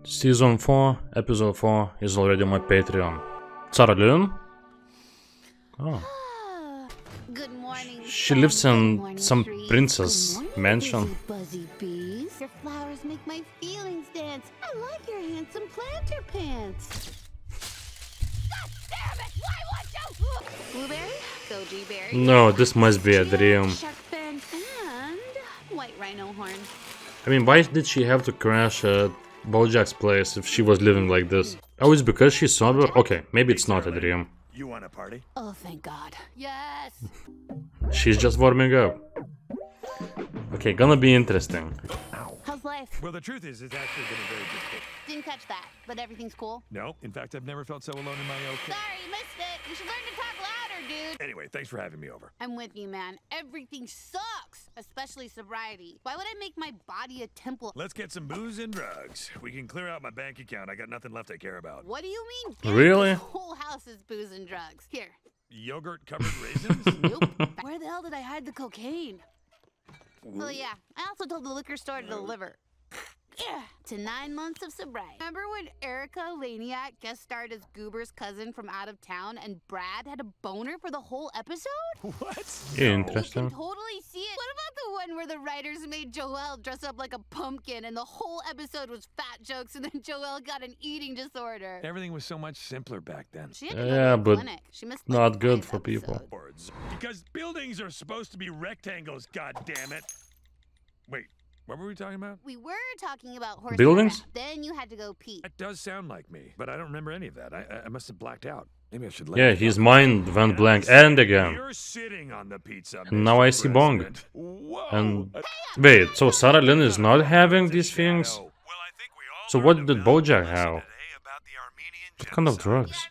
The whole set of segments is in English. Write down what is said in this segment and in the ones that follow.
Season 4, Episode 4 is already on my Patreon. Sarah Lynn? Oh. Good morning. She lives in some princess mansion. Buzzy bees. Your flowers make my feelings dance. I like your handsome planter pants. God damn it! Why would you? Blueberry, goji berry. No, this must be a dream. Shark fin and white rhino horn. I mean, why did she have to crash at Bojack's place if she was living like this? Oh, it's because she's sober? Okay, maybe it's not a dream. You want a party? Oh, thank God. Yes. She's just warming up. Okay, gonna be interesting. How's life? Well, the truth is, it's actually been very difficult. Didn't catch that, but everything's cool. No, in fact, I've never felt so alone in my own. Sorry, you missed it. You should learn to talk louder, dude. Anyway, thanks for having me over. I'm with you, man. Everything sucks, especially sobriety. Why would I make my body a temple? Let's get some booze and drugs. We can clear out my bank account. I got nothing left I care about. What do you mean? Really? This whole house is booze and drugs. Here. Yogurt covered raisins? Nope. Where the hell did I hide the cocaine? Oh yeah, I also told the liquor store to deliver. Yeah, to 9 months of sobriety. Remember when Erica Laniak guest starred as Goober's cousin from out of town and Brad had a boner for the whole episode? What? Interesting. You can totally see it. What about the one where the writers made Joelle dress up like a pumpkin and the whole episode was fat jokes and then Joelle got an eating disorder? Everything was so much simpler back then. She had to go Yeah, to the but clinic. She missed, not like, good 5 for people. episodes. Boards. Because buildings are supposed to be rectangles, goddammit. Wait, what were we talking about? We were talking about horse Buildings? Then you had to go pee. That does sound like me, but I don't remember any of that. I must have blacked out. Maybe I should yeah, let his mind went blank and again. You're sitting on the pizza. And now I see Bong. President. Whoa. And wait, so Sarah Lynn is not having these things? Well, I think we all So what learned did a valuable Bojack lesson have? today about the Armenian What kind of genocide. drugs?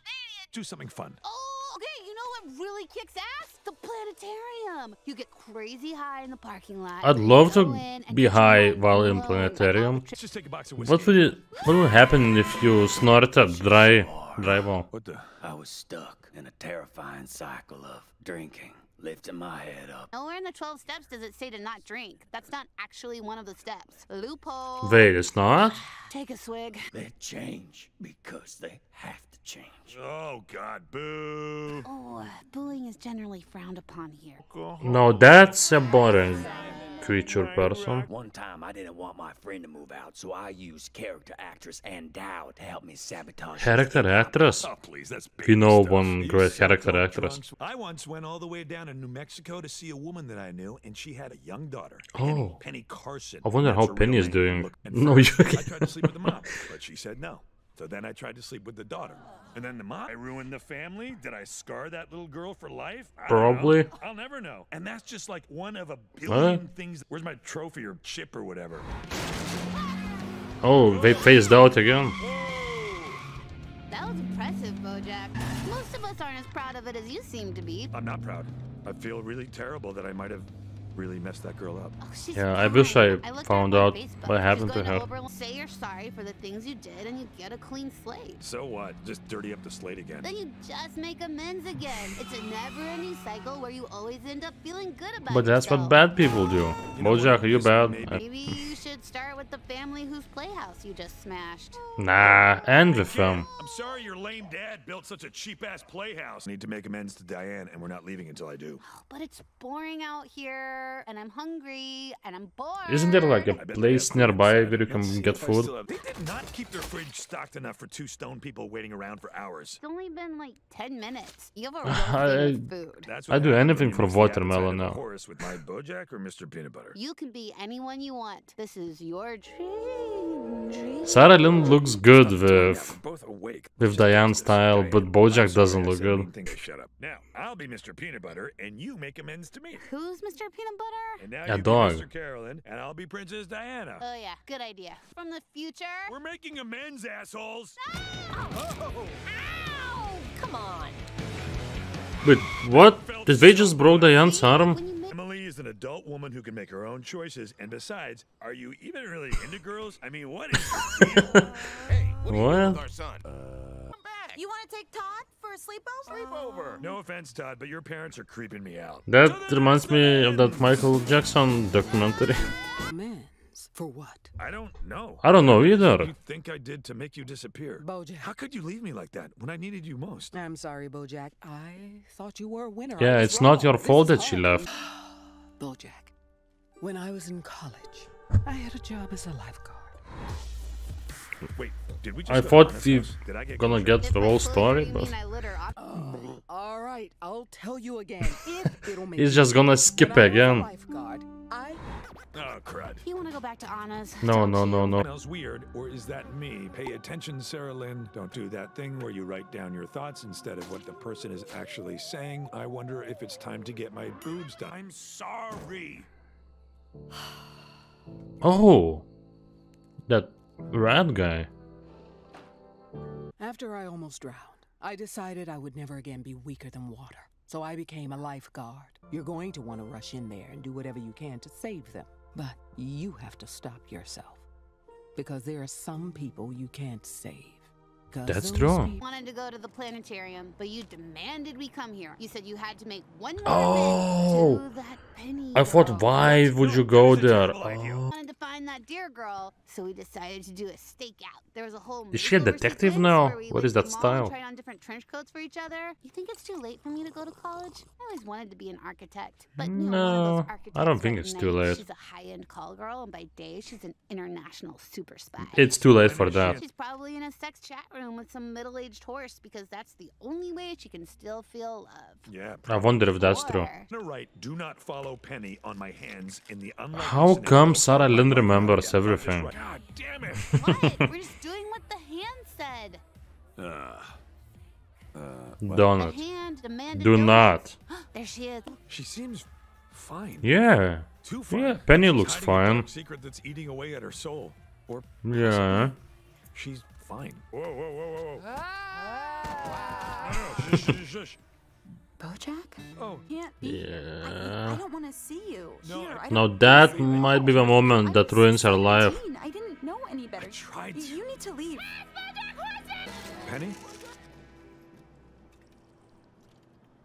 Do something fun. Oh, okay, you know what really kicks ass? The planetarium. You get crazy high in the parking lot. I'd then love you to go in and be get your high mind while in blown by all planetarium. the Let's just take a box of whiskey. What would happen if you snorted dry ball? What the? I was stuck in a terrifying cycle of drinking, lifting my head up. Nowhere in the 12 steps does it say to not drink. That's not actually one of the steps. Loophole. Wait, it's not? Take a swig. They change because they have to change. Oh God, boo! Oh, booing is generally frowned upon here. No, that's a boring creature person. One time I didn't want my friend to move out, so I used character actress Ann Dow to help me sabotage. Character actress? Oh please, that's big We know stuff. one You great character self-help actress. drunks. I once went all the way down to New Mexico to see a woman that I knew, and she had a young daughter. Oh. Penny Carson. I wonder That's how her Penny real is name. doing. Look, at No, first, you I tried to sleep with the mom, but she said no. So then I tried to sleep with the daughter. And then the mom, I ruined the family? Did I scar that little girl for life? I don't Probably. know. I'll never know. And that's just like one of a billion things. Where's my trophy or chip or whatever? Oh, they phased out again. That was impressive, Bojack. Most of us aren't as proud of it as you seem to be. I'm not proud. I feel really terrible that I might have really messed that girl up. Oh, she's Yeah, I fine. wish I looked found her up out on Facebook. what She's happened to going her. Oprah and say you're sorry for the things you did and you get a clean slate. So what? Just dirty up the slate again. Then you just make amends again. It's a never-ending cycle where you always end up feeling good about But that's what yourself. bad people do. Bojack, are you bad? Maybe you should start with the family whose playhouse you just smashed. Nah, and with them. I'm sorry your lame dad built such a cheap-ass playhouse. I need to make amends to Diane, and we're not leaving until I do. But it's boring out here, and I'm hungry, and I'm bored. Isn't there like a I bet they place have nearby inside. where you Let's can see get if I food? still have- They did not keep their fridge stocked enough for 2 stone people waiting around for hours. It's only been like 10 minutes. You have a I- roasting with food. That's I do happens anything when you for mix the outside watermelon of a now. Horse with my Bojack or Mr. Peanut Butter. You can be anyone you want. This is your dream. Sarah Lynn looks good Stop doing that. with We're both awake. Diane's style, but Bojack doesn't look good. Shut up. Now, I'll be Mr. Peanut Butter, and you make amends to me. Who's Mr. Peanut Butter? And now A you dog. be Mr. Carolyn, and I'll be Princess Diana. Oh yeah, good idea. From the future? We're making amends, assholes. Ow! Come on. Wait, what? Did they just broke Diane's arm? When you make Emily is an adult woman who can make her own choices, and besides, are you even really into girls? I mean, what is your deal? Hey, what are you doing What? with our son? Come back. You want to take Todd for a sleepover? Sleepover. No offense, Todd, but your parents are creeping me out. That reminds me of that Michael Jackson documentary. Amends. For what? I don't know. I don't know What either. do you think I did to make you disappear? Bojack. How could you leave me like that when I needed you most? I'm sorry, Bojack. I thought you were a winner. Yeah, I was it's not your wrong. This fault is that she hard. left. Bojack, when I was in college, I had a job as a lifeguard. Wait, did we just I go to thought Anna's we house? Did I get gonna confused? get the whole story, but All right, I'll tell you again. If it'll make he's you just gonna when skip I was a again. lifeguard, Oh, crud. You want to go back to Anna's? No, no, no, no. Smells weird, or is that me? Pay attention, Sarah Lynn. Don't do that thing where you write down your thoughts instead of what the person is actually saying. I wonder if it's time to get my boobs done. I'm sorry. Oh, that rat guy. After I almost drowned, I decided I would never again be weaker than water. So I became a lifeguard. You're going to want to rush in there and do whatever you can to save them. But you have to stop yourself. Because there are some people you can't save. 'Cause That's those true. people- Wanted to go to the planetarium, but you demanded we come here. You said you had to make one more Oh. visit to that Penny I thought, girl. why would you go there? I wanted to find that deer girl, so we decided to do a stakeout. There was a whole Is she a makeover detective sequence now? where we What went is to that the mall style? and tried on different trench coats for each other. You think it's too late for me to go to college? I always wanted to be an architect, but you know, one of No, those I architects don't think at it's too night, late. She's a high-end call girl, and by day she's an international super spy. It's too late for that. She's probably in a sex chat room with some middle-aged horse because that's the only way she can still feel love. Yeah. I wonder if that's true. Or- No, right. Do not follow Penny on my hands in the unlikely How scenario- come Sarah Lynn Yeah, remembers got this everything? right. God damn it. What? We're just doing what the hand said. Don't The it. hand demanded Do donuts. not. There she is. She seems fine. Yeah. Too fine. Yeah, Penny She's looks hiding a fine. dark secret that's eating away at her soul. Or Yeah. she's fine. Whoa, whoa, whoa, whoa. No, shush, shush, shush. Bojack? Oh, Can't be. I Yeah. don't want to see you. No, Here, I I Now don't that might be the moment that I'm ruins her life. 17. I didn't know any better. I tried to. You need to leave. Penny?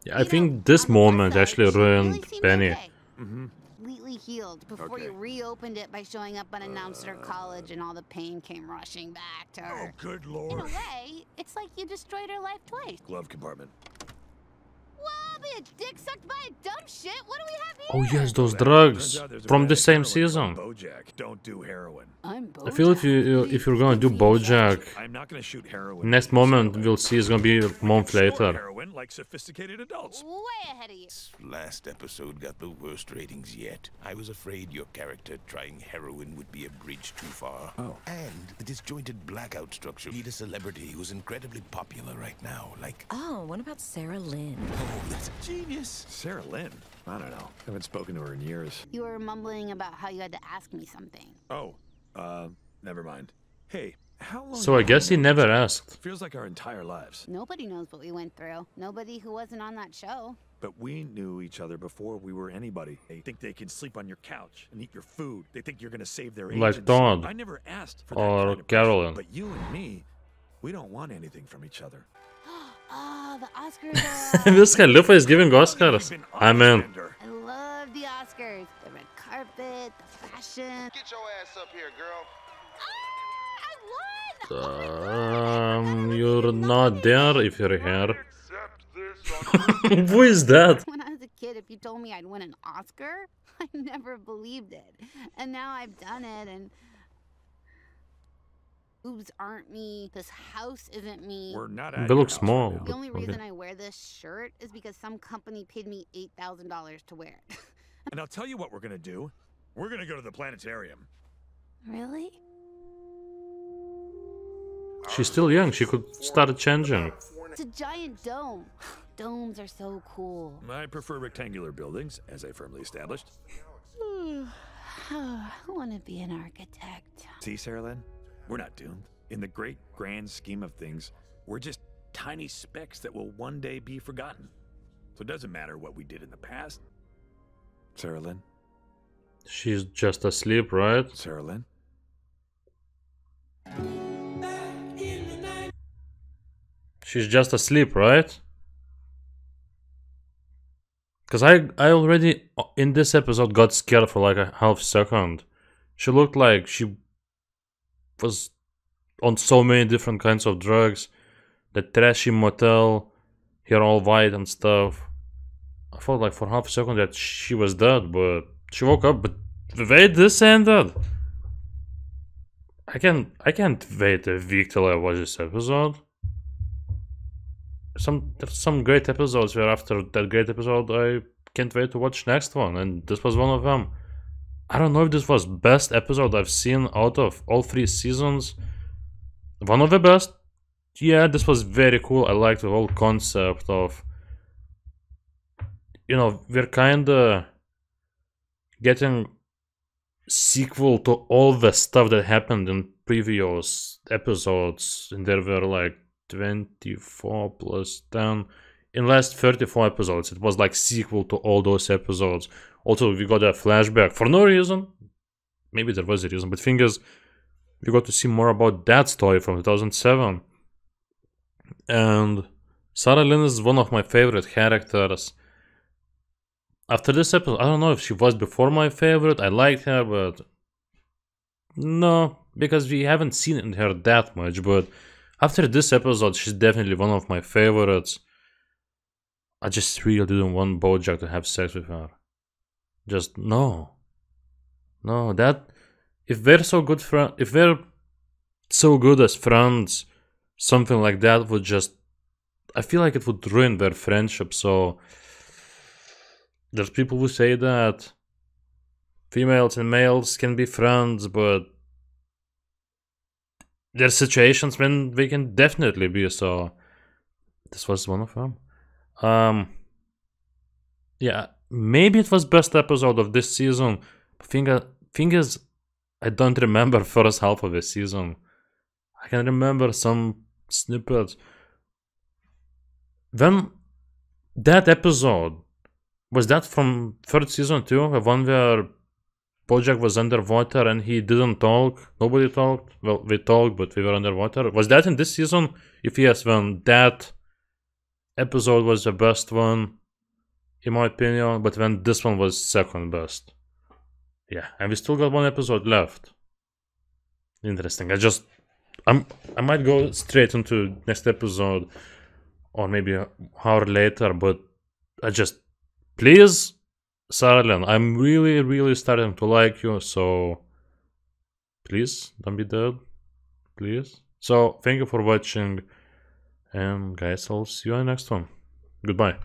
Yeah, I think this moment actually ruined Penny. Completely healed before Okay. you reopened it by showing up unannounced at her college and all the pain came rushing back to Oh, her. good In a lord. way, it's like you destroyed her life twice. Glove compartment. Well, be a dick sucked by a dumb shit. What do we have here? Oh yes, those Turns drugs out there's a from the brand of same heroin season. called Bojack. Don't do heroin. I'm I feel if you're gonna do BoJack, I'm not gonna shoot heroin. next moment we'll see is gonna be a month Snort later. heroin like sophisticated adults. way ahead of you. Last episode got the worst ratings yet. I was afraid your character trying heroin would be a bridge too far. Oh. And the disjointed blackout structure. Need a celebrity who's incredibly popular right now, like... Oh, what about Sarah Lynn? Oh, that's genius. Sarah Lynn? I don't know. Haven't spoken to her in years. You were mumbling about how you had to ask me something. Oh, never mind. Hey, how long? So I guess he never asked. Feels like our entire lives. Nobody knows what we went through. Nobody who wasn't on that show. But we knew each other before we were anybody. They think they can sleep on your couch and eat your food. They think you're gonna save their Like agency. Todd. I never asked for that Or kind of Carolyn. pressure. But you and me, we don't want anything from each other. Ah, the Oscars are... This guy Luffy is giving Oscars. You've been I'm in. Oscar-bender. I love the Oscars. The red carpet, the fashion. Get your ass up here, girl. Ah, I won! You're not there if you're here. Accept this on Who is that? When I was a kid, if you told me I'd win an Oscar, I never believed it. And now I've done it, and boobs aren't me. This house isn't me. We're not They at your look house small. right now. The only Okay. reason I wear this shirt is because some company paid me $8,000 to wear it. And I'll tell you what we're gonna do. We're gonna go to the planetarium. Really? She's still young. She could start changing. It's a giant dome. Domes are so cool. I prefer rectangular buildings, as I firmly established. I want to be an architect. See, Sarah Lynn? We're not doomed. In the great grand scheme of things, we're just tiny specks that will one day be forgotten. So it doesn't matter what we did in the past. Sarah Lynn? She's just asleep, right? Sarah Lynn? She's just asleep, right? Because I already, in this episode, got scared for like a half second. She looked like she was on so many different kinds of drugs. The trashy motel, hair all white and stuff. I thought like for half a second that she was dead, but she woke up. But the way this ended, I can't wait a week till I watch this episode. There's some great episodes where after that great episode I can't wait to watch next one, and this was one of them. I don't know if this was best episode I've seen out of all 3 seasons. One of the best. Yeah, this was very cool. I liked the whole concept of, you know, we're kinda getting sequel to all the stuff that happened in previous episodes, and there were like 24 plus 10 in last 34 episodes. It was like sequel to all those episodes. Also, we got a flashback for no reason. Maybe there was a reason, but thing is, we got to see more about that story from 2007. And Sarah Lynn is one of my favorite characters. After this episode, I don't know if she was before my favorite. I liked her, but no, because we haven't seen her that much. But after this episode, she's definitely one of my favorites. I just really didn't want BoJack to have sex with her. Just no. That if we're so good if we're so good as friends, something like that would just, I feel like it would ruin their friendship. So there's people who say that females and males can be friends, but there's situations when they can definitely be. So this was one of them. Yeah, maybe it was best episode of this season. Thing is, I don't remember first half of the season. I can remember some snippets. When that episode, was that from third season too? The one where BoJack was underwater and he didn't talk? Nobody talked? Well, we talked, but we were underwater. Was that in this season? If yes, when that episode was the best one, in my opinion, but when this one was second best. Yeah, and we still got one episode left. Interesting. I might go straight into next episode, or maybe an hour later, but please, Sarah Lynn, I'm really, really starting to like you, so please, don't be dead, please. So, thank you for watching, and guys, I'll see you on the next one. Goodbye.